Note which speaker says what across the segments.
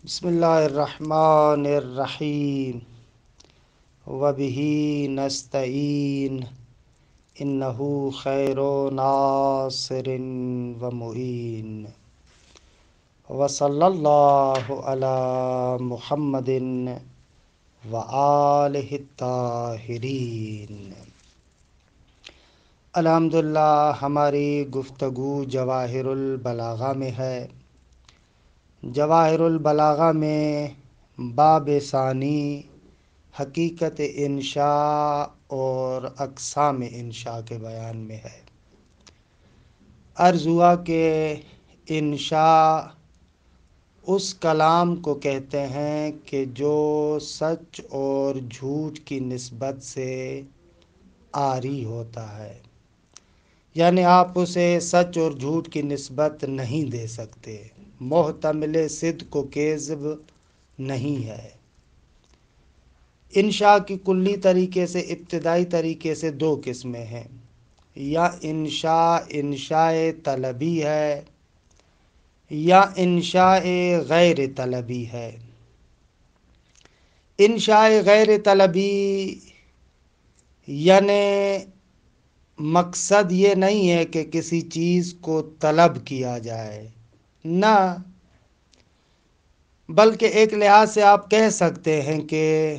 Speaker 1: بسم اللہ الرحمن الرحیم وبہ نستعین انہ خیر ناصر و معین وصلی اللہ علی محمد وآلہ الطاہرین۔ الحمدللہ ہماری گفتگو جواہر البلاغہ میں ہے۔ جواہر البلاغہ میں باب ثانی حقیقت انشاء اور اقسام انشاء کے بیان میں ہے۔ عرض ہوا کہ انشاء اس کلام کو کہتے ہیں کہ جو سچ اور جھوٹ کی نسبت سے عاری ہوتا ہے، یعنی آپ اسے سچ اور جھوٹ کی نسبت نہیں دے سکتے، محتمل صدق و کذب نہیں ہے۔ انشاء کی کلی طریقے سے، ابتدائی طریقے سے دو قسمیں ہیں، یا انشاء طلبی ہے یا انشاء غیر طلبی ہے۔ انشاء غیر طلبی یعنی مقصد یہ نہیں ہے کہ کسی چیز کو طلب کیا جائے، نہ، بلکہ ایک لحاظ سے آپ کہہ سکتے ہیں کہ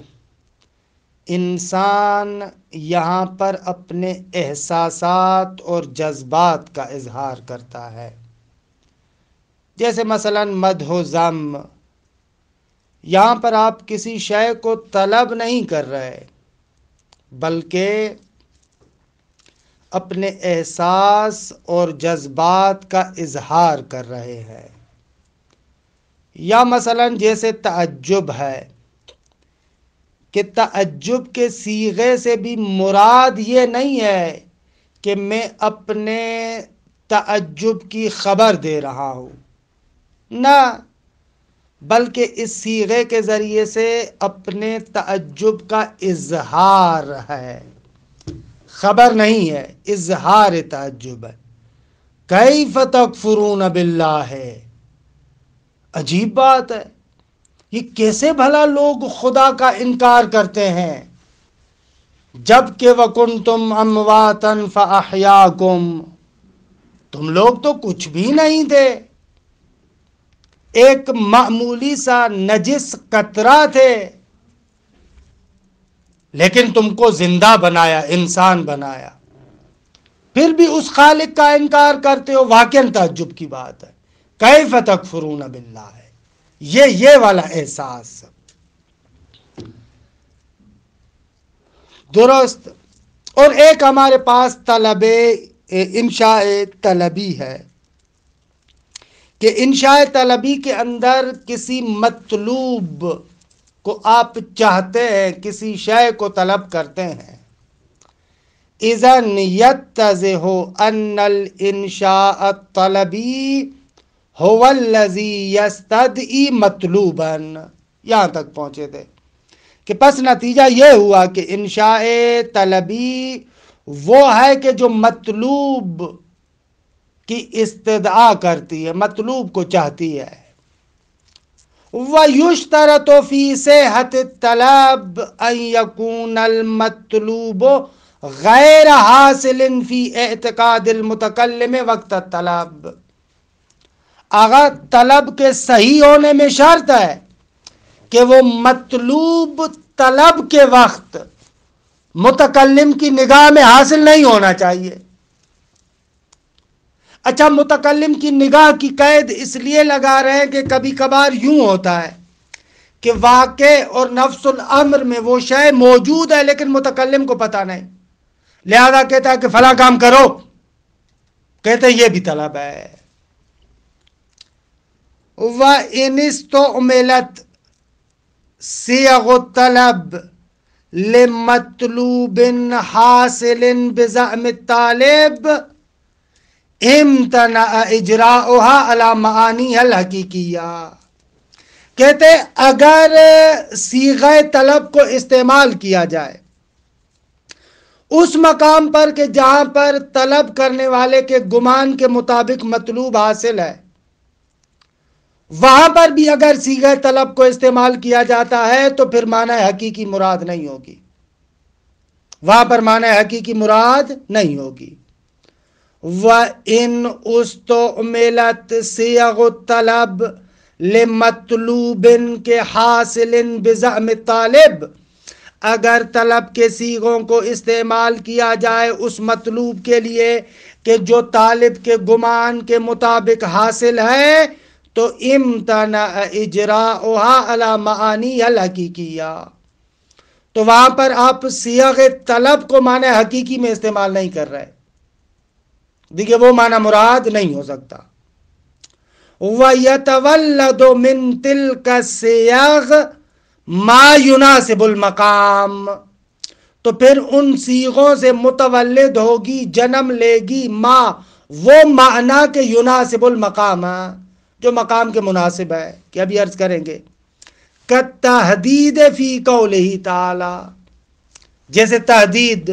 Speaker 1: انسان یہاں پر اپنے احساسات اور جذبات کا اظہار کرتا ہے، جیسے مثلا مدح و ذم۔ یہاں پر آپ کسی شے کو طلب نہیں کر رہے، بلکہ اپنے احساس اور جذبات کا اظہار کر رہے ہیں۔ یا مثلا جیسے تعجب ہے کہ تعجب کے صیغے سے بھی مراد یہ نہیں ہے کہ میں اپنے تعجب کی خبر دے رہا ہوں، نہ، بلکہ اس صیغے کے ذریعے سے اپنے تعجب کا اظہار ہے، خبر نہیں ہے، اظہار تعجب ہے۔ کیف تکفرون باللہ، عجیب بات ہے، یہ کیسے بھلا لوگ خدا کا انکار کرتے ہیں، جب کہ وَكُنْتُمْ أَمْوَاتًا فَأَحْيَاكُمْ، تم لوگ تو کچھ بھی نہیں تھے، ایک معمولی سا نجس قطرہ تھے، لیکن تم کو زندہ بنایا، انسان بنایا، پھر بھی اس خالق کا انکار کرتے ہو، واقعاً تعجب کی بات ہے۔ کیف تکفرون باللہ، یہ والا احساس درست۔ اور ایک ہمارے پاس طلب انشاء طلبی ہے کہ انشاء طلبی کے اندر کسی مطلوب کو آپ چاہتے ہیں، کسی شے کو طلب کرتے ہیں، اذن یتضح ان الانشاء الطلبی هو الذی یستدعی مطلوبا، یہاں تک پہنچے تھے کہ پس نتیجہ یہ ہوا کہ انشاء طلبی وہ ہے کہ جو مطلوب کی استدعا کرتی ہے، مطلوب کو چاہتی ہے۔ وَيُشْتَرَطُ فِي صِحَّةِ الطَّلَبِ أَن يَكُونَ الْمَطْلُوبُ غَيْرَ حَاصِلٍ فِي اعْتِقَادِ الْمُتَكَلِّمِ وقت الطلب، اگر طلب کے صحیح ہونے میں شرط ہے کہ وہ مطلوب طلب کے وقت متکلم کی نگاہ میں حاصل نہیں ہونا چاہیے۔ اچھا، متکلم کی نگاہ کی قید اس لیے لگا رہے ہیں کہ کبھی کبھار یوں ہوتا ہے کہ واقع اور نفس الامر میں وہ شے موجود ہے لیکن متکلم کو پتہ نہیں، لہذا کہتا ہے کہ فلاں کام کرو، کہتے یہ بھی طلب ہے۔ وَإِنِ اسْتُعْمِلَتْ صِيَغُ الطَّلَبِ لِمَطْلُوبٍ حَاصِلٍ بِزَعْمِ الطَّالِبِ امتنع اجراؤها علی معانیها الحقیقیہ، کہتے اگر صیغہ طلب کو استعمال کیا جائے اس مقام پر کہ جہاں پر طلب کرنے والے کے گمان کے مطابق مطلوب حاصل ہے، وہاں پر بھی اگر صیغہ طلب کو استعمال کیا جاتا ہے تو پھر معنی حقیقی مراد نہیں ہوگی، وہاں پر معنی حقیقی مراد نہیں ہوگی۔ وَإِنْ اُسْتُعْمِلَتْ صِيَغُ الطَّلَبِ لِمَطْلُوبٍ کے حاصل بِزَعْمِ طالب، اگر طلب کے صیغوں کو استعمال کیا جائے اس مطلوب کے لیے کہ جو طالب کے گمان کے مطابق حاصل ہے، تو امتنع اجراؤها علی معانی الحقیقیہ، تو وہاں پر آپ صیغ طلب کو معنی حقیقی میں استعمال نہیں کر رہے، دیکھیے وہ معنی مراد نہیں ہو سکتا۔ وَيَتَوَلَّدُ مِن تِلْكَ الصِّيَغِ مَا يُنَاسِبُ الْمَقَامِ، تو پھر ان صیغوں سے متولد ہوگی، جنم لے گی، ما وہ معنی کہ يُنَاسِبُ الْمَقَامَ جو مقام کے مناسب ہے، کہ ابھی عرض کریں گے۔ كَالتَّحْدِيدِ فِي قَوْلِهِ تعالی، جیسے تحدید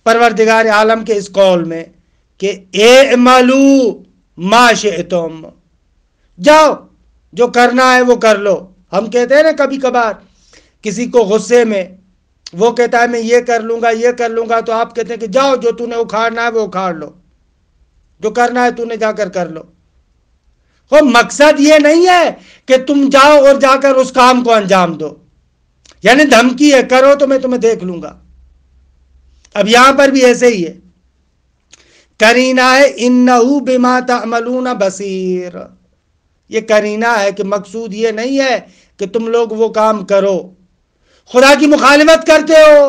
Speaker 1: پروردگار عالم کے اس قول میں کہ اعملوا ما شئتم، جاؤ جو کرنا ہے وہ کر لو۔ ہم کہتے ہیں نا کبھی کبھار کسی کو غصے میں، وہ کہتا ہے میں یہ کر لوں گا یہ کر لوں گا، تو آپ کہتے ہیں کہ جاؤ جو تو نے اکھاڑنا ہے وہ اکھاڑ لو، جو کرنا ہے تو نے جا کر لو۔ وہ مقصد یہ نہیں ہے کہ تم جاؤ اور جا کر اس کام کو انجام دو، یعنی دھمکی ہے کرو تو میں تمہیں دیکھ لوں گا۔ اب یہاں پر بھی ایسے ہی ہے، کرینہ ہے انہو بما تعملون بصیر، یہ کرینہ ہے کہ مقصود یہ نہیں ہے کہ تم لوگ وہ کام کرو، خدا کی مخالفت کرتے ہو،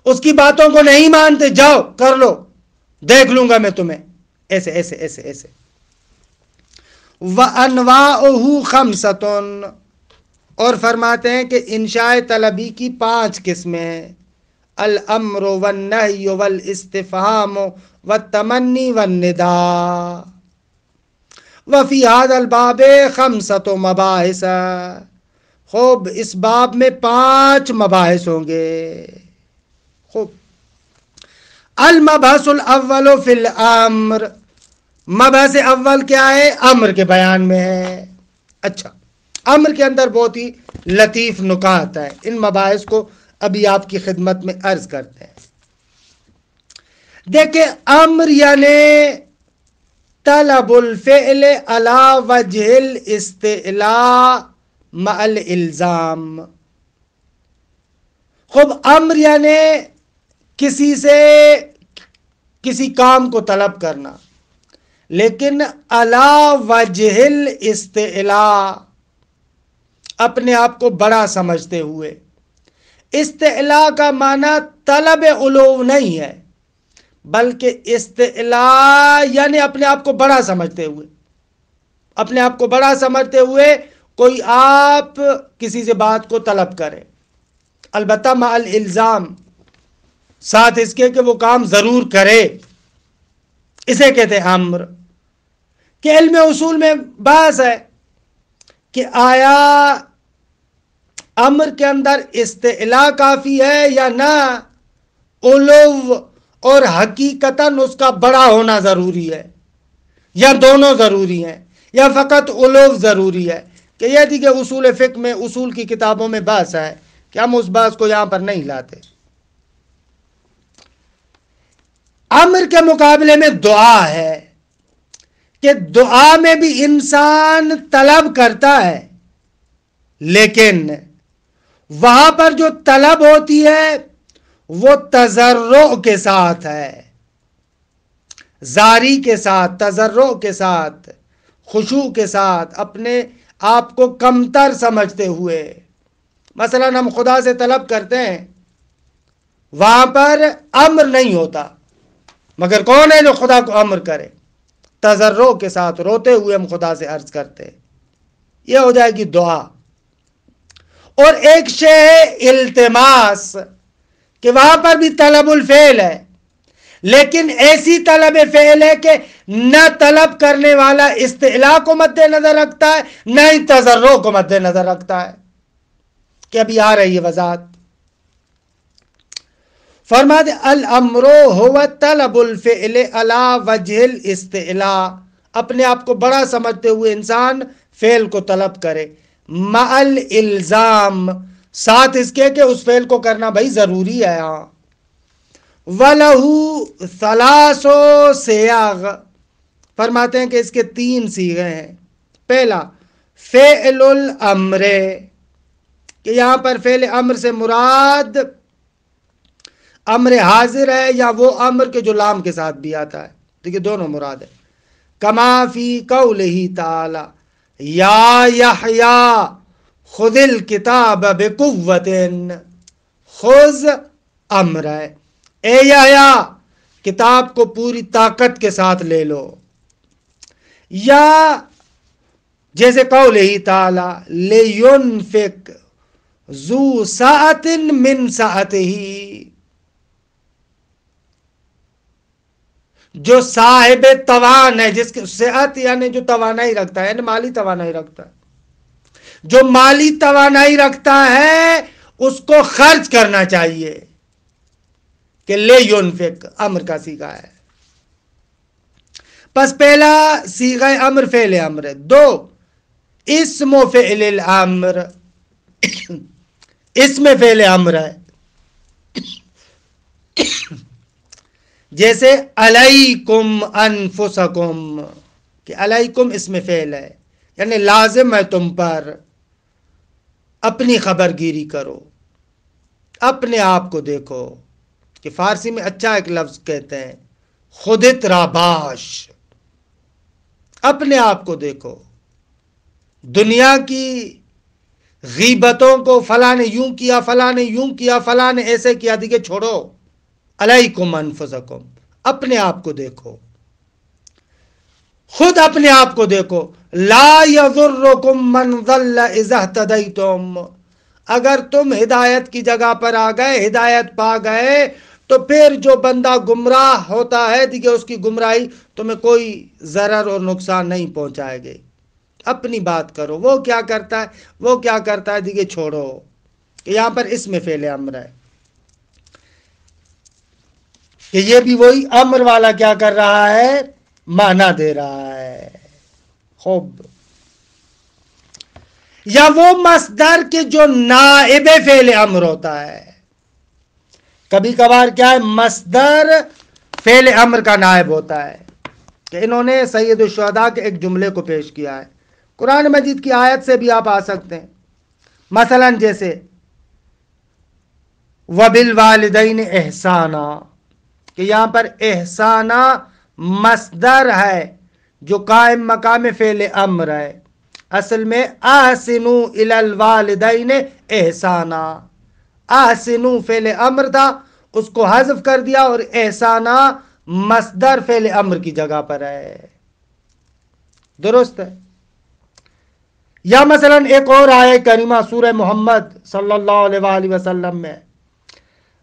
Speaker 1: اس کی باتوں کو نہیں مانتے، جاؤ کر لو دیکھ لوں گا میں تمہیں، ایسے ایسے ایسے ایسے۔ وَأَنْوَاؤُهُ خَمْسَةٌ، اور فرماتے ہیں کہ انشاء طلبی کی 5 قسمیں ہیں، الامر والنہی والاستفہام والتمنی والنداء، وفی هذا الباب 5 مباحث، خوب اس باب میں 5 مباحث ہوں گے۔ خوب، المبحث الاول فی الامر، مبحث اول کیا ہے؟ امر کے بیان میں ہے۔ اچھا، امر کے اندر بہت ہی لطیف نکات ہے، ان مباحث کو ابھی آپ کی خدمت میں عرض کرتے ہیں۔ دیکھیں، امر یعنی طلب الفعل علی وجہ الاستعلاء مع الالزام۔ خوب، امر یعنی کسی سے کسی کام کو طلب کرنا، لیکن علی وجہ الاستعلاء، اپنے آپ کو بڑا سمجھتے ہوئے۔ استعلاء کا معنی طلب علو نہیں ہے، بلکہ استعلاء یعنی اپنے آپ کو بڑا سمجھتے ہوئے، اپنے آپ کو بڑا سمجھتے ہوئے کوئی آپ کسی سے بات کو طلب کرے، البتہ مع الالزام، ساتھ اس کے کہ وہ کام ضرور کرے، اسے کہتے ہیں امر۔ کہ علم اصول میں بحث ہے کہ آیا امر کے اندر استعلاء کافی ہے یا نہ، علو اور حقیقتاً اس کا بڑا ہونا ضروری ہے، یا دونوں ضروری ہیں، یا فقط علو ضروری ہے۔ کہ یہ تھی کہ اصول فقہ میں، اصول کی کتابوں میں بحث ہے کہ ہم اس بحث کو یہاں پر نہیں لاتے۔ امر کے مقابلے میں دعا ہے کہ دعا میں بھی انسان طلب کرتا ہے، لیکن وہاں پر جو طلب ہوتی ہے وہ تضرع کے ساتھ ہے، زاری کے ساتھ، تضرع کے ساتھ، خشوع کے ساتھ، اپنے آپ کو کمتر سمجھتے ہوئے۔ مثلا ہم خدا سے طلب کرتے ہیں، وہاں پر امر نہیں ہوتا، مگر کون ہے جو خدا کو امر کرے؟ تضرع کے ساتھ، روتے ہوئے ہم خدا سے عرض کرتے ہیں، یہ ہو جائے گی دعا۔ اور ایک شے ہے التماس، کہ وہاں پر بھی طلب الفعل ہے، لیکن ایسی طلب فعل ہے کہ نہ طلب کرنے والا استعلاء کو مد نظر رکھتا ہے، نہ ہی تضرع کو مد نظر رکھتا ہے، کہ ابھی آ رہی ہے وضاحت۔ فرماتے الامر هو طلب الفعل علی وجہ الاستعلاء، اپنے آپ کو بڑا سمجھتے ہوئے انسان فعل کو طلب کرے، مَعَ الزام، ساتھ اس کے کہ اس فعل کو کرنا بھائی ضروری ہے. ہاں. وَلَهُ ثَلَاثُ صِيَاغ، فرماتے ہیں کہ اس کے 3 صیغے ہیں. پہلا فعل الامر، کہ یہاں پر فعل امر سے مراد امر حاضر ہے یا وہ امر کے جو لام کے ساتھ بھی آتا ہے. دیکھیے دونوں مراد ہے. کما فی قولہ تعالی یا یحییٰ خذ الکتاب بقوۃ، خذ امر ہے، اے یحییٰ کتاب کو پوری طاقت کے ساتھ لے لو. یا جیسے قولہ تعالی لینفق ذو سعۃ من سعتہ، جو صاحب توان ہے، جس کے صحت یعنی جو توانائی رکھتا ہے، یعنی مالی توانائی رکھتا ہے، جو مالی توانائی رکھتا ہے اس کو خرچ کرنا چاہیے. کہ لے ينفق امر کا صیغہ ہے. پس پہلا صیغہ امر فعل امر ہے. 2 اسم و فعل الامر، اسم فعل امر ہے. جیسے علیکم انفسکم، کہ علیکم اسم فعل ہے، یعنی لازم ہے تم پر اپنی خبر گیری کرو، اپنے آپ کو دیکھو. کہ فارسی میں اچھا ایک لفظ کہتے ہیں خودت راباش، اپنے آپ کو دیکھو. دنیا کی غیبتوں کو فلاں نے یوں کیا، فلاں نے یوں کیا، فلاں نے ایسے کیا، دیکھے چھوڑو. علیکم انفسکم، اپنے آپ کو دیکھو، خود اپنے آپ کو دیکھو. لا یضرکم من ضل اذا اہتدیتم، اگر تم ہدایت کی جگہ پر آ گئے، ہدایت پا گئے، تو پھر جو بندہ گمراہ ہوتا ہے دیکھیں اس کی گمراہی تمہیں کوئی ضرر اور نقصان نہیں پہنچائے گی. اپنی بات کرو، وہ کیا کرتا ہے، وہ کیا کرتا ہے، دیکھیں چھوڑو. کہ یہاں پر اس میں فعل امر ہے، کہ یہ بھی وہی امر والا کیا کر رہا ہے، معنی دے رہا ہے. خوب. یا وہ مصدر کے جو نائب فعل امر ہوتا ہے، کبھی کبھار کیا ہے، مصدر فعل امر کا نائب ہوتا ہے. کہ انہوں نے سید الشہداء کے ایک جملے کو پیش کیا ہے، قرآن مجید کی آیت سے بھی آپ آ سکتے ہیں. مثلا جیسے وَبِالْوَالِدَيْنِ احسانا، کہ یہاں پر احسانا مصدر ہے جو قائم مقام فعل امر ہے. اصل میں احسنوا الی الوالدین احسانا، احسنوا فعل امر تھا، اس کو حذف کر دیا اور احسانا مصدر فعل امر کی جگہ پر ہے. درست ہے. یا مثلا ایک اور آیت کریمہ سورہ محمد صلی اللہ علیہ وآلہ وسلم میں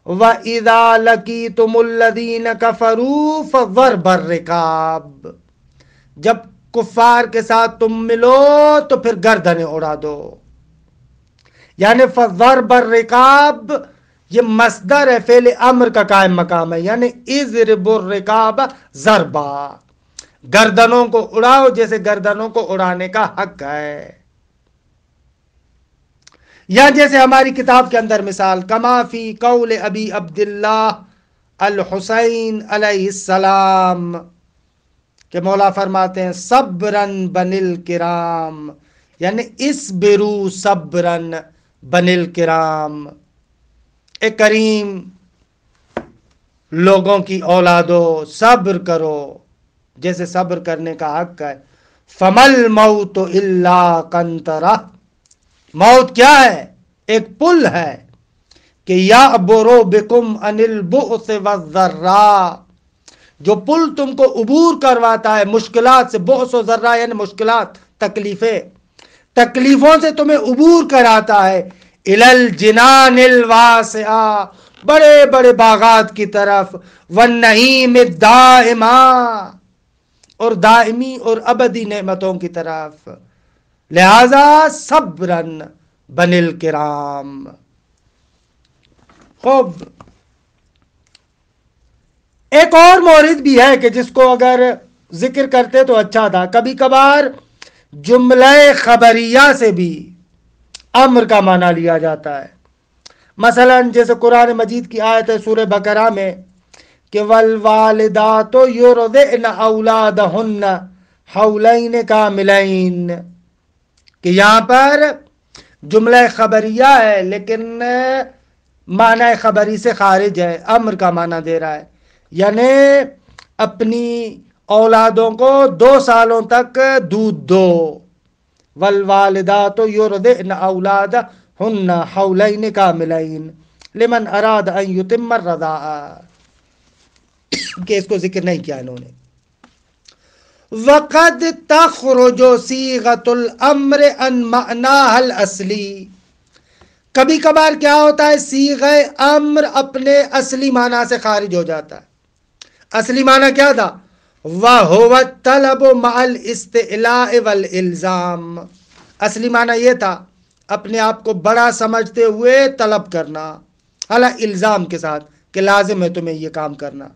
Speaker 1: وَإِذَا لَقِيتُمُ الَّذِينَ كَفَرُوا فَضَرْبَ الرِّقَابِ، جب کفار کے ساتھ تم ملو تو پھر گردنیں اڑا دو. یعنی فضرب الرقاب یہ مصدر ہے، فعل امر کا قائم مقام ہے، یعنی اضرب الرقاب ضربا، گردنوں کو اڑاؤ جیسے گردنوں کو اڑانے کا حق ہے. یا جیسے ہماری کتاب کے اندر مثال کما فی قول ابی عبداللہ الحسین علیہ السلام، کہ مولا فرماتے ہیں صبرن بن الکرام، یعنی اصبروا صبرن بن الکرام، اے کریم لوگوں کی اولادو صبر کرو جیسے صبر کرنے کا حق ہے. فمل موت الا قنطرہ، موت کیا ہے، ایک پل ہے. کہ یعبر بکم عن البؤس والضراء، جو پل تم کو عبور کرواتا ہے مشکلات سے، بؤس و ضراء یعنی مشکلات، تکلیفیں، تکلیفوں سے تمہیں عبور کراتا ہے. الی الجنان الواسعہ، بڑے بڑے باغات کی طرف، والنعیم الدائمہ، اور دائمی اور ابدی نعمتوں کی طرف. لہذا صبرن بن الکرام. خوب. ایک اور مورد بھی ہے کہ جس کو اگر ذکر کرتے تو اچھا تھا. کبھی کبھار جملہ خبریہ سے بھی امر کا معنی لیا جاتا ہے. مثلا جیسے قرآن مجید کی آیت ہے سورہ بقرہ میں کہ والوالدات یرضعن اولادہن حولین کاملین، کہ یہاں پر جملہ خبریہ ہے لیکن معنی خبری سے خارج ہے، امر کا معنی دے رہا ہے، یعنی اپنی اولادوں کو 2 سالوں تک دودھ دو. والوالدات یرضعن اولادہن حولین کاملین لمن اراد ان یتم الرضاعہ، کہ اس کو ذکر نہیں کیا انہوں نے. وقد تخرج صیغۃ الامر عن معناها الاصلی، کبھی کبھار کیا ہوتا ہے صیغہ امر اپنے اصلی معنی سے خارج ہو جاتا ہے. اصلی معنی کیا تھا؟ وَهُوَ الطَّلَبُ مَعَ الْإِسْتِعْلَاءِ وَالْإِلْزَامِ، اصلی معنی یہ تھا اپنے آپ کو بڑا سمجھتے ہوئے طلب کرنا، حالانکہ الزام کے ساتھ کہ لازم ہے تمہیں یہ کام کرنا.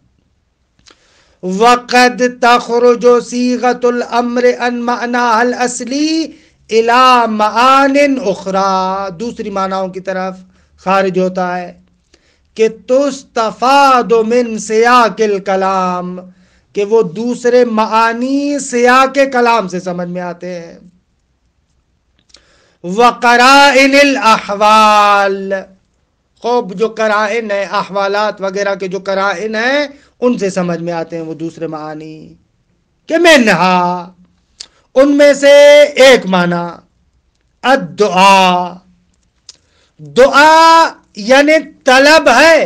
Speaker 1: وَقَدْ تَخْرُجُ صِيغَةُ الْأَمْرِ عَنْ مَعْنَاهَا الْأَصْلِي إِلَى مَعَانٍ أُخْرَى، دوسری معناؤں کی طرف خارج ہوتا ہے کہ تُسْتَفَادُ مِنْ سِيَاقِ الْكَلَامِ، کہ وہ دوسرے معانی سیاق کلام سے سمجھ میں آتے ہیں. وَقَرَائِنِ الْأَحْوَالِ، خوب جو قرائن ہیں احوالات وغیرہ کے جو قرائن ہیں ان سے سمجھ میں آتے ہیں وہ دوسرے معانی. کہ منہا، ان میں سے ایک معنی الدعا، دعا یعنی طلب ہے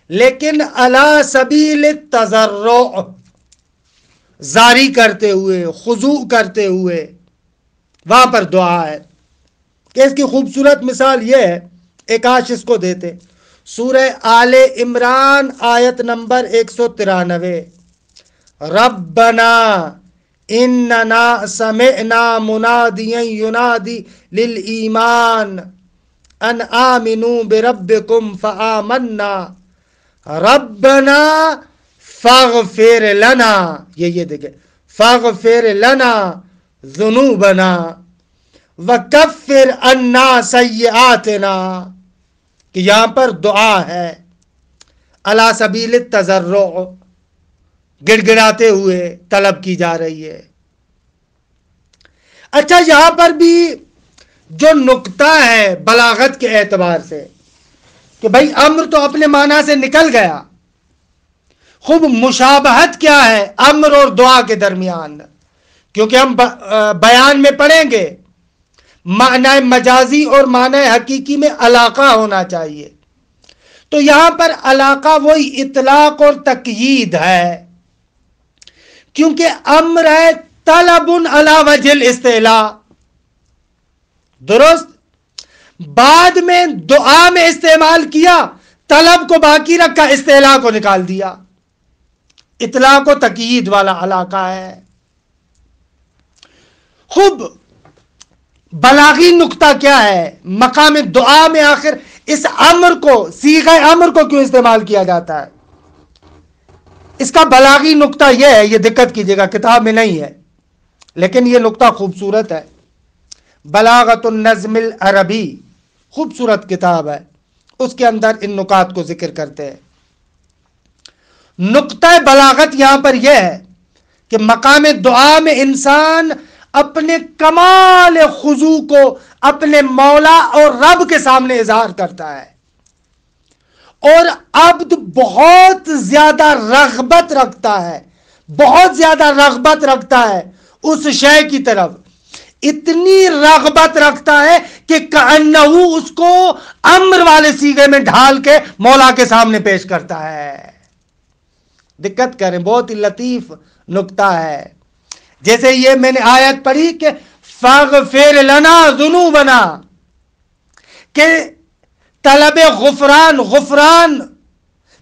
Speaker 1: لیکن علی سبیل التضرع، زاری کرتے ہوئے خضوع کرتے ہوئے، وہاں پر دعا ہے. کہ اس کی خوبصورت مثال یہ ہے، ایک آش اس کو دیتے، سورہ آل عمران آیت نمبر 193، ربنا اننا سمعنا منادیا ینادی للایمان ان آمنوا بربکم فآمنا ربنا فاغفر لنا، یہ دیکھیں، فاغفر لنا ذنوبنا وکفر عنا سیئاتنا، کہ یہاں پر دعا ہے علی سبیل التضرع، گڑ گڑاتے ہوئے طلب کی جا رہی ہے. اچھا یہاں پر بھی جو نقطہ ہے بلاغت کے اعتبار سے کہ بھائی امر تو اپنے معنی سے نکل گیا، خوب مشابہت کیا ہے امر اور دعا کے درمیان، کیونکہ ہم بیان میں پڑھیں گے معنی مجازی اور معنی حقیقی میں علاقہ ہونا چاہیے. تو یہاں پر علاقہ وہی اطلاق اور تقیید ہے، کیونکہ امر ہے طلب علی وجہ الاستعلاء، درست، بعد میں دعا میں استعمال کیا، طلب کو باقی رکھا، استعلاء کو نکال دیا. اطلاق و تقیید والا علاقہ ہے. خوب بلاغی نقطہ کیا ہے، مقام دعا میں آخر اس امر کو، صیغہ امر کو کیوں استعمال کیا جاتا ہے؟ اس کا بلاغی نقطہ یہ ہے، یہ دقت کیجئے گا کتاب میں نہیں ہے لیکن یہ نقطہ خوبصورت ہے. بلاغت النظم العربی خوبصورت کتاب ہے، اس کے اندر ان نکات کو ذکر کرتے ہیں. نقطہ بلاغت یہاں پر یہ ہے کہ مقام دعا میں انسان اپنے کمال خضوع کو اپنے مولا اور رب کے سامنے اظہار کرتا ہے، اور عبد بہت زیادہ رغبت رکھتا ہے، بہت زیادہ رغبت رکھتا ہے اس شے کی طرف، اتنی رغبت رکھتا ہے کہ کأنہو اس کو امر والے صیغے میں ڈھال کے مولا کے سامنے پیش کرتا ہے. دقت کریں، بہت ہی لطیف نقطہ ہے. جیسے یہ میں نے آیت پڑھی کہ فاغفر لنا ذنوبنا، کہ طلب غفران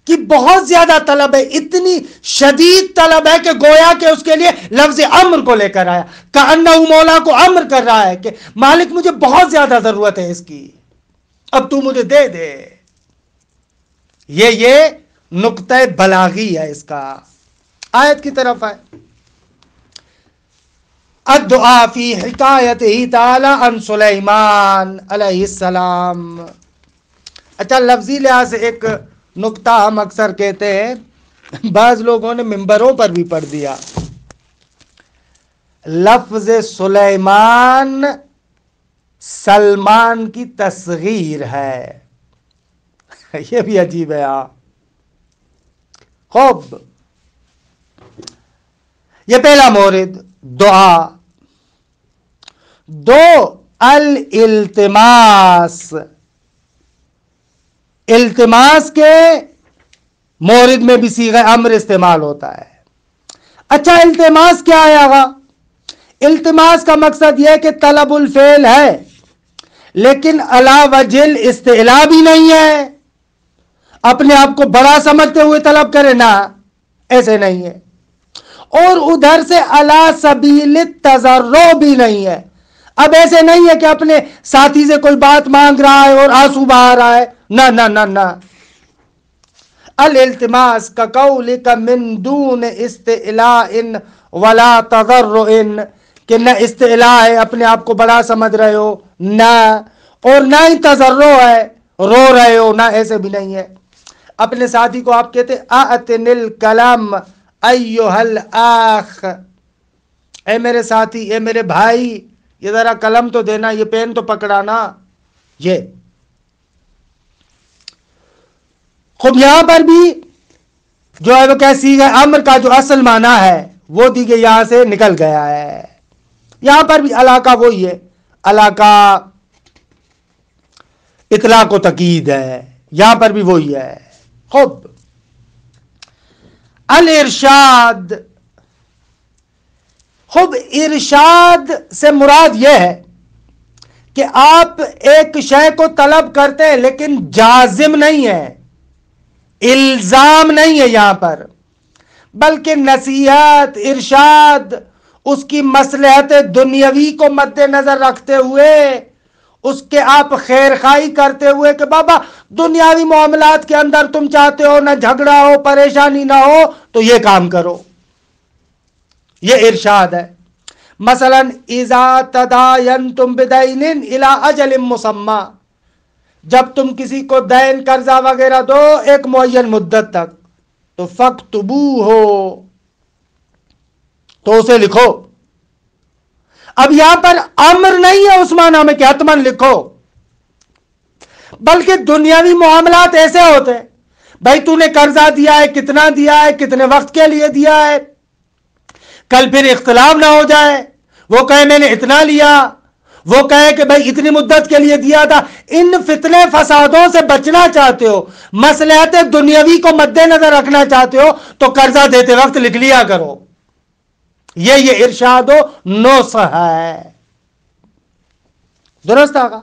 Speaker 1: کی بہت زیادہ طلب ہے، اتنی شدید طلب ہے کہ گویا کہ اس کے لیے لفظ امر کو لے کر آیا، کأنہو مولا کو امر کر رہا ہے کہ مالک مجھے بہت زیادہ ضرورت ہے اس کی، اب تو مجھے دے دے. یہ نقطہ بلاغی ہے اس کا. آیت کی طرف ہے، الدعاء فی حکایتہ تعالی عن سلیمان علیہ السلام۔ اچھا، لفظی لحاظ سے ایک نکتہ ہم اکثر کہتے ہیں، بعض لوگوں نے ممبروں پر بھی پڑھ دیا، لفظ سلیمان سلمان کی تصغیر ہے، یہ بھی عجیب ہے۔ خوب، یہ پہلا مورد دعا۔ دو، الالتماس، التماس کے مورد میں بھی صیغہ امر استعمال ہوتا ہے۔ اچھا، التماس کیا ہے آغا؟ التماس کا مقصد یہ کہ طلب الفعل ہے لیکن علی وجہ الاستعلاء بھی نہیں ہے، اپنے آپ کو بڑا سمجھتے ہوئے طلب کرے، نہ ایسے نہیں ہے، اور ادھر سے علی سبیل التضرع بھی نہیں ہے۔ اب ایسے نہیں ہے کہ اپنے ساتھی سے کوئی بات مانگ رہا ہے اور آنسو بہا رہا ہے، نہ نہ نہ نہ۔ الالتماس کا قولک من دون استعلاء ولا تضرع، کہ نہ استعلاء ہے، اپنے آپ کو بڑا سمجھ رہے ہو، نہ، اور نہ ہی تضرع ہے، رو رہے ہو، نہ ایسے بھی نہیں ہے۔ اپنے ساتھی کو آپ کہتے اعتن الکلام ایھا الاخ، اے میرے ساتھی، اے میرے بھائی، یہ ذرا قلم تو دینا، یہ پین تو پکڑانا۔ یہ خوب، یہاں پر بھی جو ہے وہ کیسی ہے، امر کا جو اصل معنی ہے وہ دیگے یہاں سے نکل گیا ہے۔ یہاں پر بھی علاقہ وہی ہے، علاقہ اطلاق و تقید ہے، یہاں پر بھی وہی ہے۔ خوب، الارشاد، خوب، ارشاد سے مراد یہ ہے کہ آپ ایک شے کو طلب کرتے ہیں لیکن جازم نہیں ہے، الزام نہیں ہے یہاں پر، بلکہ نصیحت، ارشاد، اس کی مصلحت دنیاوی کو مد نظر رکھتے ہوئے، اس کے آپ خیر خواہی کرتے ہوئے کہ بابا دنیاوی معاملات کے اندر تم چاہتے ہو نہ جھگڑا ہو، پریشانی نہ ہو، تو یہ کام کرو، یہ ارشاد ہے۔ مثلا اذا تداینتم بدین الی اجل مسمی، جب تم کسی کو دین، قرضہ وغیرہ دو ایک معین مدت تک، تو فاکتبوہ، تو اسے لکھو۔ اب یہاں پر امر نہیں ہے اس معنی میں کہ حتماً لکھو، بلکہ دنیاوی معاملات ایسے ہوتے ہیں، بھائی تو نے قرضہ دیا ہے، کتنا دیا ہے، کتنے وقت کے لیے دیا ہے، کل پھر اختلاف نہ ہو جائے، وہ کہے میں نے اتنا لیا، وہ کہے کہ بھائی اتنی مدت کے لیے دیا تھا۔ ان فتنے فسادوں سے بچنا چاہتے ہو، مصلحت دنیاوی کو مد نظر رکھنا چاہتے ہو، تو قرضہ دیتے وقت لکھ لیا کرو۔ یہ ارشاد و نصح ہے، درست آگا؟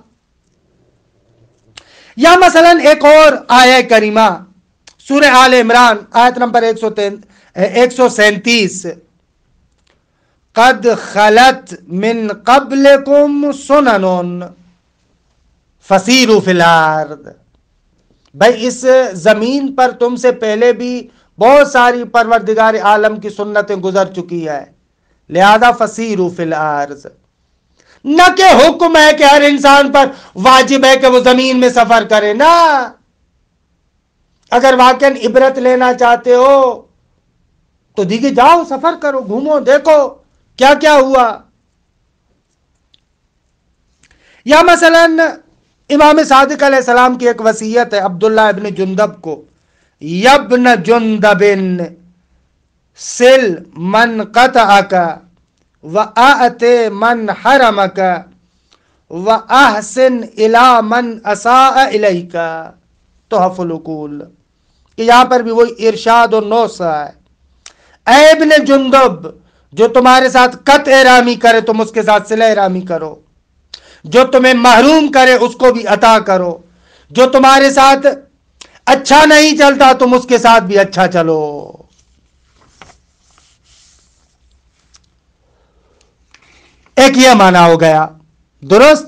Speaker 1: یا مثلا ایک اور آیہ کریمہ سورہ آل عمران آیت نمبر 137، قد خلت من قبلکم سنن فسیروا فی الارض، بھائی اس زمین پر تم سے پہلے بھی بہت ساری پروردگار عالم کی سنتیں گزر چکی ہے، لہذا فسیروا فی الارض، نہ کہ حکم ہے کہ ہر انسان پر واجب ہے کہ وہ زمین میں سفر کرے، نہ، اگر واقعاً عبرت لینا چاہتے ہو تو دیکھیں جاؤ، سفر کرو، گھومو، دیکھو کیا کیا ہوا۔ یا مثلا امام صادق علیہ السلام کی ایک وصیت ہے عبداللہ ابن جندب کو، یبن جندب سل من قطعک وَأَأْتِ مَنْ حَرَمَكَ وَأَحْسِنْ إِلَى مَنْ أَسَاءَ إِلَيْكَ، تحف العقول، کہ یہاں پر بھی وہی ارشاد و نصح ہے۔ اے ابن جندب، جو تمہارے ساتھ قطع احرامی کرے تم اس کے ساتھ صلہ احرامی کرو، جو تمہیں محروم کرے اس کو بھی عطا کرو، جو تمہارے ساتھ اچھا نہیں چلتا تم اس کے ساتھ بھی اچھا چلو۔ ایک یہ معنی ہو گیا، درست؟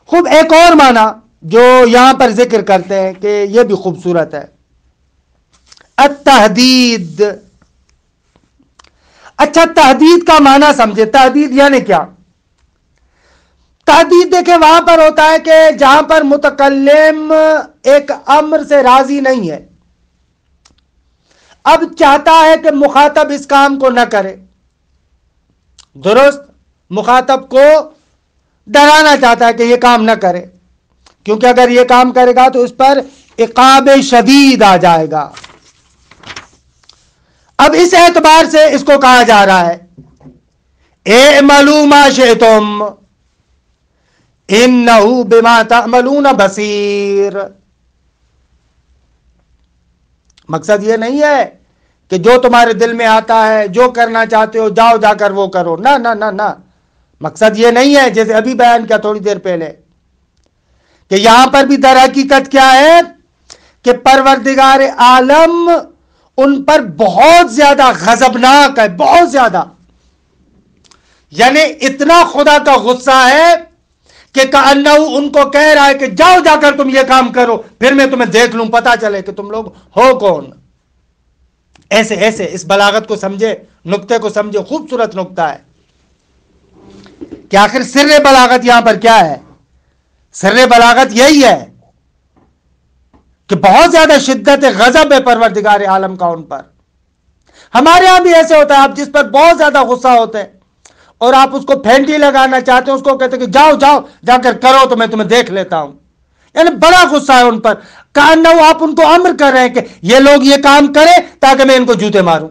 Speaker 1: خوب، ایک اور معنی جو یہاں پر ذکر کرتے ہیں کہ یہ بھی خوبصورت ہے، التحدید، اچھا تحدید کا معنی سمجھے. تحدید یعنی کیا؟ تحدید دیکھیں وہاں پر ہوتا ہے کہ جہاں پر متکلم ایک امر سے راضی نہیں ہے، اب چاہتا ہے کہ مخاطب اس کام کو نہ کرے. درست، مخاطب کو ڈرانا چاہتا ہے کہ یہ کام نہ کرے، کیونکہ اگر یہ کام کرے گا تو اس پر عقاب شدید آ جائے گا. اب اس اعتبار سے اس کو کہا جا رہا ہے اعملوا ما شئتم انہ بما تعملون بصیر. مقصد یہ نہیں ہے کہ جو تمہارے دل میں آتا ہے، جو کرنا چاہتے ہو جاؤ جا کر وہ کرو. نہ نہ نہ نہ، مقصد یہ نہیں ہے، جیسے ابھی بیان کیا تھوڑی دیر پہلے کہ یہاں پر بھی در حقیقت کیا ہے کہ پروردگار عالم ان پر بہت زیادہ غضبناک ہے، بہت زیادہ. یعنی اتنا خدا کا غصہ ہے کہ کأنہ ان کو کہہ رہا ہے کہ جاؤ جا کر تم یہ کام کرو، پھر میں تمہیں دیکھ لوں، پتا چلے کہ تم لوگ ہو کون. ایسے ایسے اس بلاغت کو سمجھے، نقطے کو سمجھے. خوبصورت نقطہ ہے کہ آخر سر بلاغت یہاں پر کیا ہے؟ سر بلاغت یہی ہے کہ بہت زیادہ شدت غضب ہے پروردگار عالم کا ان پر. ہمارے ہاں بھی ایسے ہوتا ہے، آپ جس پر بہت زیادہ غصہ ہوتے ہیں اور آپ اس کو پھینٹی لگانا چاہتے ہیں، اس کو کہتے ہیں کہ جاؤ جاؤ جا کر کرو تو میں تمہیں دیکھ لیتا ہوں. یعنی بڑا غصہ ہے ان پر، کہنا آپ ان کو امر کر رہے ہیں کہ یہ لوگ یہ کام کریں تاکہ میں ان کو جوتے ماروں.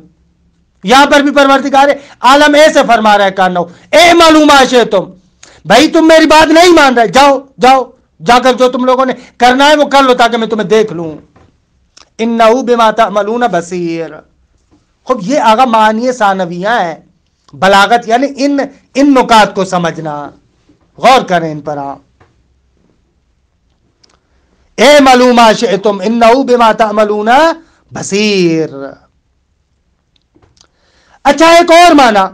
Speaker 1: یہاں پر بھی پروردگار عالم ایسے فرما رہا ہے کہنا اعملوا ما شئتم، بھائی تم میری بات نہیں مان رہے، جاؤ جاؤ جا کر جو تم لوگوں نے کرنا ہے وہ کر لو تاکہ میں تمہیں دیکھ لوں. انہ بما تعملون بصیر. خب یہ آگا معانی ثانویہ ہیں. بلاغت یعنی ان نکات کو سمجھنا، غور کریں ان پر. اعملوا ما شئتم انہ بما تعملون بصیر. اچھا ایک اور معنی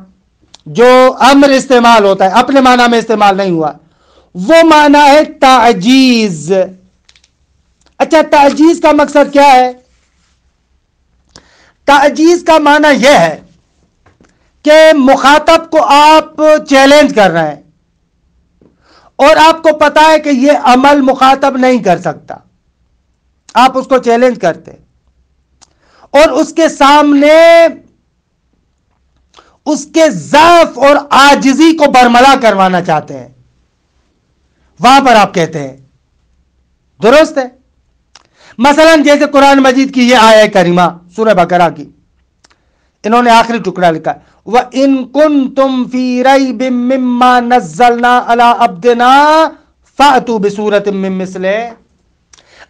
Speaker 1: جو امر استعمال ہوتا ہے، اپنے معنی میں استعمال نہیں ہوا، وہ معنی ہے تعجیز. اچھا تعجیز کا مقصد کیا ہے؟ تعجیز کا معنی یہ ہے کہ مخاطب کو آپ چیلنج کر رہے ہیں اور آپ کو پتا ہے کہ یہ عمل مخاطب نہیں کر سکتا، آپ اس کو چیلنج کرتے اور اس کے سامنے اس کے ضعف اور عاجزی کو برملا کروانا چاہتے ہیں. وہاں پر آپ کہتے ہیں درست ہے. مثلا جیسے قرآن مجید کی یہ آیہ کریمہ سورہ بقرہ کی، انہوں نے آخری ٹکڑا لکھا ہے وَإِن كُنتُمْ فِي رَيْبٍ مِّمَّا نَزَّلْنَا عَلَىٰ عَبْدِنَا فَأْتُوا بِسُورَةٍ مِّن مِّثْلِهِ.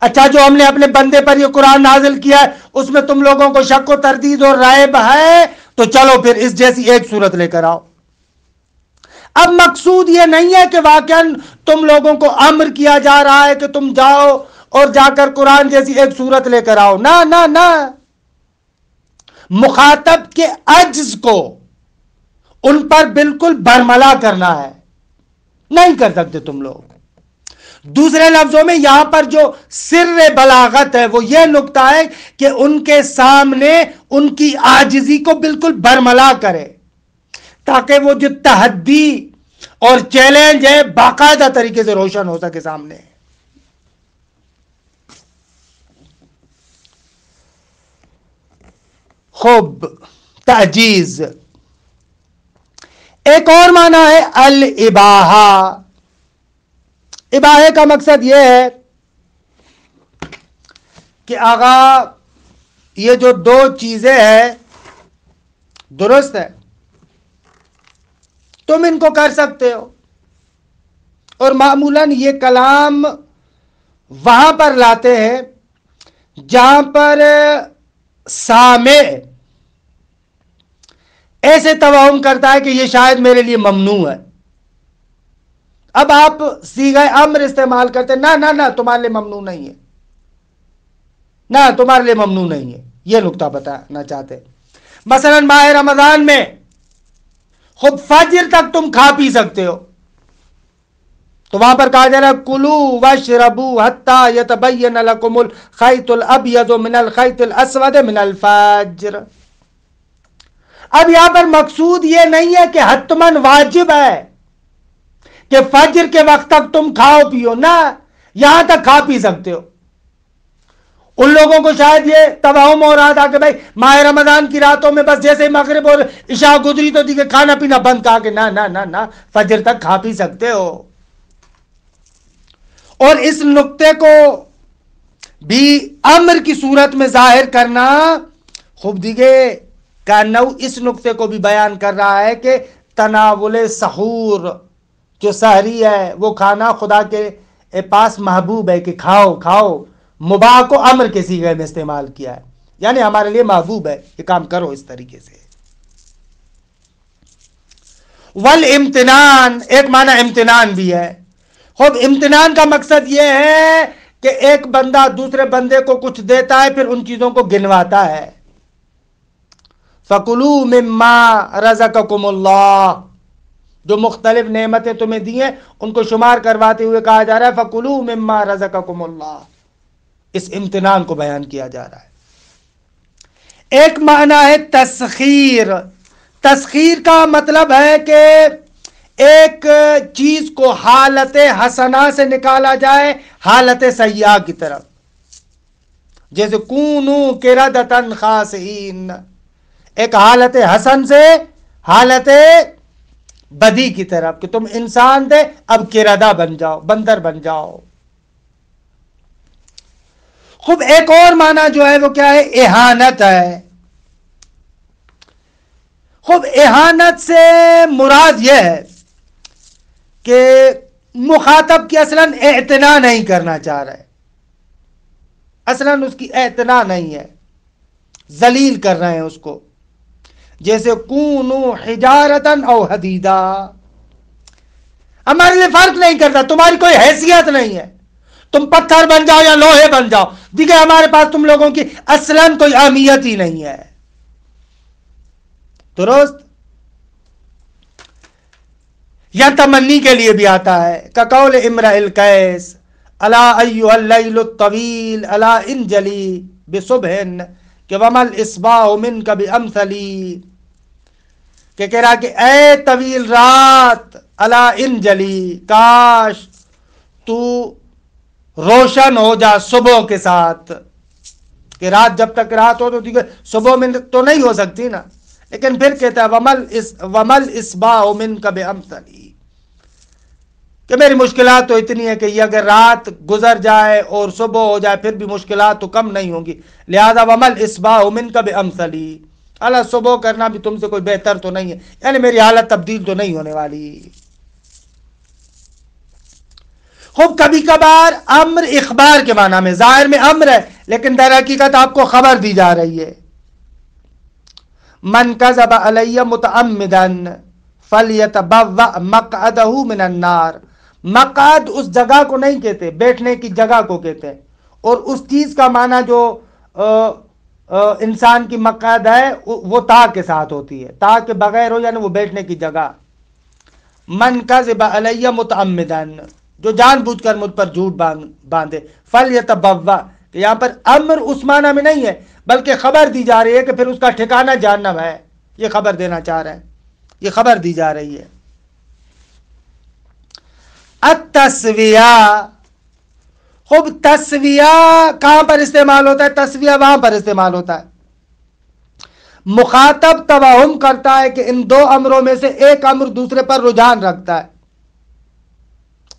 Speaker 1: اچھا جو ہم نے اپنے بندے پر یہ قرآن نازل کیا ہے اس میں تم لوگوں کو شک و تردید اور ریب ہے تو چلو پھر اس جیسی ایک صورت لے کر آؤ. اب مقصود یہ نہیں ہے کہ واقعاً تم لوگوں کو امر کیا جا رہا ہے کہ تم جاؤ اور جا کر قرآن جیسی ایک صورت لے کر آؤ. نہ نہ نہ، مخاطب کے عجز کو ان پر بالکل برملا کرنا ہے. نہیں کر سکتے تم لوگ. دوسرے لفظوں میں یہاں پر جو سر بلاغت ہے وہ یہ نقطہ ہے کہ ان کے سامنے ان کی عاجزی کو بالکل برملا کرے تاکہ وہ جو تحدی اور چیلنج ہے باقاعدہ طریقے سے روشن ہو سکے سامنے. خوب تعجیز. ایک اور معنی ہے الاباحہ. اباحے کا مقصد یہ ہے کہ آغا یہ جو دو چیزیں ہیں درست ہے، تم ان کو کر سکتے ہو. اور معمولاً یہ کلام وہاں پر لاتے ہیں جہاں پر سامع ایسے توہم کرتا ہے کہ یہ شاید میرے لیے ممنوع ہے. اب آپ صیغہ امر استعمال کرتے نہ نہ نہ تمہارے لیے ممنوع نہیں ہے، نہ تمہارے لیے ممنوع نہیں ہے. یہ نقطہ بتانا چاہتے. مثلا ماہ رمضان میں خود فجر تک تم کھا پی سکتے ہو تو وہاں پر کہا جا رہا ہے کلو واشربوا حتی یتبین لکم الخیط الابیض من الخیط الاسود من الفجر. اب یہاں پر مقصود یہ نہیں ہے کہ حتماً واجب ہے کہ فجر کے وقت تک تم کھاؤ پیو، نہ، یہاں تک کھا پی سکتے ہو۔ ان لوگوں کو شاید یہ توہم ہو رہا تھا کہ بھائی ماہ رمضان کی راتوں میں بس جیسے مغرب اور عشاء گزری تو دیکھے کھانا پینا بند، کہا کہ نہ نہ نہ نہ، فجر تک کھا پی سکتے ہو۔ اور اس نقطے کو بھی امر کی صورت میں ظاہر کرنا، خوب دیکھے کانو اس نقطے کو بھی بیان کر رہا ہے کہ تناول سحور جو سحری ہے وہ کھانا خدا کے پاس محبوب ہے، کہ کھاؤ کھاؤ، مباح کو امر کے صیغے میں استعمال کیا ہے، یعنی ہمارے لیے محبوب ہے، یہ کام کرو اس طریقے سے۔ والامتنان، ایک معنی امتنان بھی ہے۔ خود امتنان کا مقصد یہ ہے کہ ایک بندہ دوسرے بندے کو کچھ دیتا ہے پھر ان چیزوں کو گنواتا ہے۔ فَكُلُوا مِمَّا رَزَقَكُمُ اللَّهُ، جو مختلف نعمتیں تمہیں دی ہیں ان کو شمار کرواتے ہوئے کہا جا رہا ہے فَكُلُوا مِمَّا رَزَقَكُمُ اللَّهُ، اس امتنان کو بیان کیا جا رہا ہے۔ ایک معنی ہے تسخیر۔ تسخیر کا مطلب ہے کہ ایک چیز کو حالت حسنہ سے نکالا جائے حالت سیئہ کی طرف، جیسے کونوا قردۃ خاسئین، ایک حالت حسن سے حالت بدی کی طرف کہ تم انسان تھے اب قردہ بن جاؤ، بندر بن جاؤ۔ خوب ایک اور معنی جو ہے وہ کیا ہے؟ اہانت ہے۔ خوب اہانت سے مراد یہ ہے کہ مخاطب کی اصلاً اعتنا نہیں کرنا چاہ رہے، اصلاً اس کی اعتنا نہیں ہے، ذلیل کر رہے ہیں اس کو، جیسے کونوا حجارۃ او حدیدا، ہمارے لیے فرق نہیں کرتا، تمہاری کوئی حیثیت نہیں ہے، تم پتھر بن جاؤ یا لوہے بن جاؤ، دیکھیں ہمارے پاس تم لوگوں کی اصلاً کوئی اہمیت ہی نہیں ہے۔ درست؟ یا تمنی کے لیے بھی آتا ہے، کقول امرئ القیس الا ایھا اللیل الطویل الا انجلی بصبح کہ وما الاصباح منک بامثلی، کہ کہہ رہا کہ اے طویل رات، الا انجلی، کاش تو روشن ہو جا صبح کے ساتھ، کہ رات جب تک رات ہو تو صبح میں تو نہیں ہو سکتی نا، لیکن پھر کہتا ہے ومل اصباح منک بامثلی، کہ میری مشکلات تو اتنی ہے کہ یہ اگر رات گزر جائے اور صبح ہو جائے پھر بھی مشکلات تو کم نہیں ہوں گی، لہذا ومل اصباح منک بامثلی، اللہ صبح کرنا بھی تم سے کوئی بہتر تو نہیں ہے، یعنی میری حالت تبدیل تو نہیں ہونے والی۔ خوب کبھی کبھار امر اخبار کے معنی میں، ظاہر میں امر ہے لیکن در حقیقت آپ کو خبر دی جا رہی ہے۔ من کذب علی متعمدا فلیتبوأ مقعدہ من النار، مقعد اس جگہ کو نہیں کہتے، بیٹھنے کی جگہ کو کہتے ہیں، اور اس چیز کا معنی جو انسان کی مقعد ہے وہ تا کے ساتھ ہوتی ہے، تا کے بغیر ہو یعنی وہ بیٹھنے کی جگہ۔ من کذب علی متعمدا، جو جان بوجھ کر مجھ پر جھوٹ باندھے، فلیتبوأ، کہ یہاں پر امر اس معنی میں نہیں ہے بلکہ خبر دی جا رہی ہے کہ پھر اس کا ٹھکانہ جہنم ہے، یہ خبر دینا چاہ رہے ہیں، یہ خبر دی جا رہی ہے۔ التسویہ، خوب تسویہ کہاں پر استعمال ہوتا ہے؟ تسویہ وہاں پر استعمال ہوتا ہے مخاطب توہم کرتا ہے کہ ان دو امروں میں سے ایک امر دوسرے پر رجحان رکھتا ہے،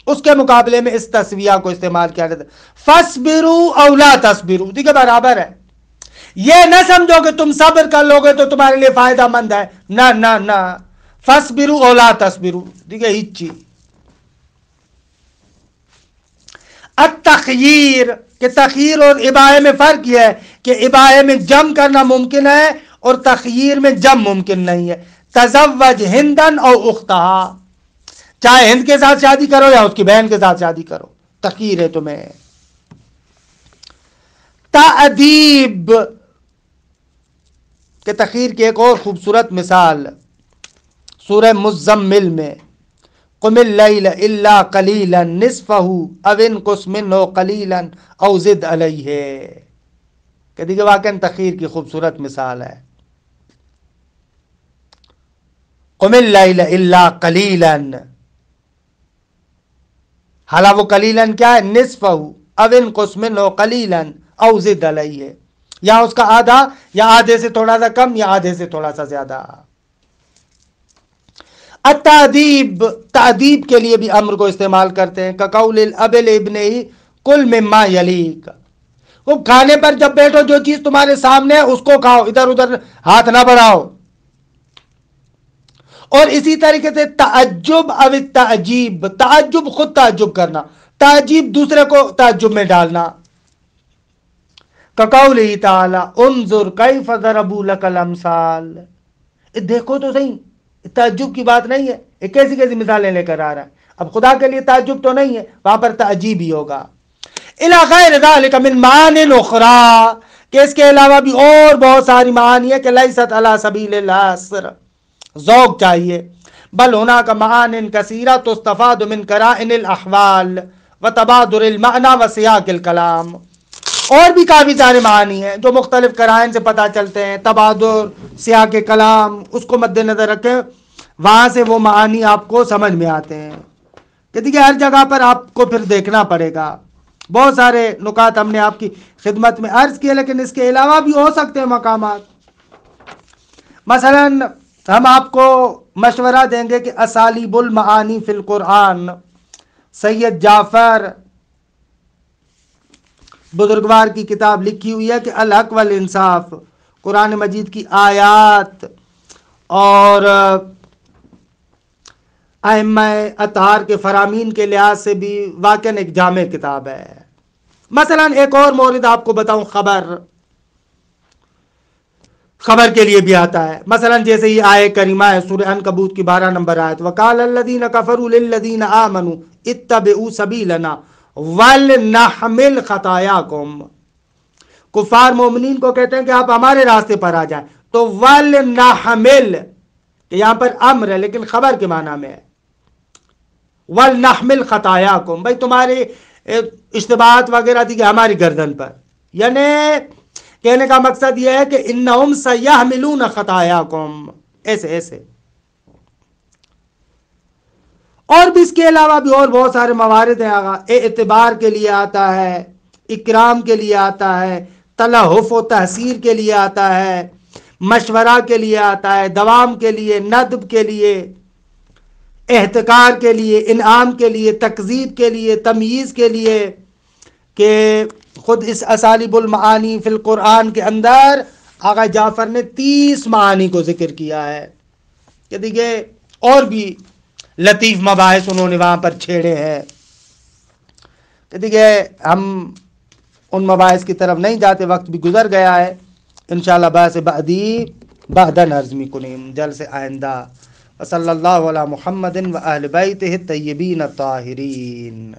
Speaker 1: اس کے مقابلے میں اس تسویہ کو استعمال کیا جاتا ہے۔ فَاصْبِرُوا أَوْ لَا تَصْبِرُوا، دیکھیں برابر ہے، یہ نہ سمجھو کہ تم صبر کر لو گے تو تمہارے لیے فائدہ مند ہے، نہ نہ نہ، فَاصْبِرُوا أَوْ لَا تَصْبِرُوا، دیکھیں ہچی۔ التخییر، کہ تخییر اور اباحے میں فرق یہ ہے کہ اباحے میں جم کرنا ممکن ہے اور تخییر میں جم ممکن نہیں ہے۔ تزوج ہندن او اختہا، چاہے ہند کے ساتھ شادی کرو یا اس کی بہن کے ساتھ شادی کرو، تخییر ہے تمہیں۔ تأدیب، کہ تخییر کی ایک اور خوبصورت مثال سورہ مزمل میں، قم اللیل الا قلیلا نصفہ او انقص منہ قلیلا او زد علیہ، کہ دیکھیں واقعاً تخییر کی خوبصورت مثال ہے۔ قم اللیل الا قلیلا، حالا وہ قلیلا کیا ہے؟ نصفہ او انقص منہ قلیلا او زد علیہ، یا اس کا آدھا، یا آدھے سے تھوڑا سا کم، یا آدھے سے تھوڑا سا زیادہ۔ التعدیب، تعدیب کے لیے بھی امر کو استعمال کرتے ہیں، کقول الاب لابنہ کل مما یلیک، وہ کھانے پر جب بیٹھو جو چیز تمہارے سامنے ہے اس کو کھاؤ، ادھر ادھر ہاتھ نہ بڑھاؤ۔ اور اسی طریقے سے تعجب او تعجیب، تعجب خود تعجب کرنا، تعجیب دوسرے کو تعجب میں ڈالنا، کقولہ تعالی انظر کیف ضربوا لک الامثال، دیکھو تو صحیح، تعجب کی بات نہیں ہے، یہ کیسی کیسی مثالیں لے کر آ رہا ہے۔ اب خدا کے لیے تعجب تو نہیں ہے، وہاں پر تعجیب ہی ہوگا۔ الی غیر ذلک من معان اخری، کہ اس کے علاوہ بھی اور بہت ساری معانی ہے کہ لیست علی سبیل الحصر، ذوق چاہیے، بل ہناک معان کثیرہ تستفاد من قرائن الاحوال وتبادر المعنی وسیاق الکلام، اور بھی کافی سارے معانی ہیں جو مختلف قرائن سے پتہ چلتے ہیں، تبادر، سیاق کلام، اس کو مد نظر رکھیں، وہاں سے وہ معانی آپ کو سمجھ میں آتے ہیں کہ دیکھیے ہر جگہ پر آپ کو پھر دیکھنا پڑے گا۔ بہت سارے نکات ہم نے آپ کی خدمت میں عرض کیے، لیکن اس کے علاوہ بھی ہو سکتے ہیں مقامات۔ مثلا ہم آپ کو مشورہ دیں گے کہ اسالیب المعانی فی القرآن، سید جعفر بزرگوار کی کتاب لکھی ہوئی ہے کہ الحق والانصاف، قرآن مجید کی آیات اور ائمہ اطہار کے فرامین کے لحاظ سے بھی واقعاً ایک جامع کتاب ہے۔ مثلا ایک اور مورد آپ کو بتاؤں، خبر کے لیے بھی آتا ہے، مثلا جیسے یہ آیہ کریمہ ہے سورہ عنکبوت کی 12 نمبر آیت، وقال الذین کفروا للذین آمنوا اتبعوا سبیلنا ولنحمل خطایاکم، کفار مومنین کو کہتے ہیں کہ آپ ہمارے راستے پر آ جائیں، تو ولنحمل، کہ یہاں پر امر ہے لیکن خبر کے معنی میں ہے، ولنحمل خطایاکم، بھائی تمہاری اشتباہات وغیرہ تھی کہ ہماری گردن پر، یعنی کہنے کا مقصد یہ ہے کہ انہم سیحملون خطایاکم، ایسے ایسے۔ اور بھی اس کے علاوہ بھی اور بہت سارے موارد ہیں آگا، اعتبار کے لیے آتا ہے، اکرام کے لیے آتا ہے، تلہف و تحسیر کے لیے آتا ہے، مشورہ کے لیے آتا ہے، دوام کے لیے، ندب کے لیے، احتکار کے لیے، انعام کے لیے، تکذیب کے لیے، تمییز کے لیے، کہ خود اس اسالیب المعانی فی القرآن کے اندر آقا جعفر نے 30 معانی کو ذکر کیا ہے، کہ دیکھیے اور بھی لطیف مباحث انہوں نے وہاں پر چھیڑے ہیں، کہ دیکھیے ہم ان مباحث کی طرف نہیں جاتے، وقت بھی گزر گیا ہے، انشاءاللہ بحث بعدی بعد نظمی کنیم، جلسے آئندہ۔ وصلی اللہ علی محمد و اہل بیتہ الطیبین الطاہرین۔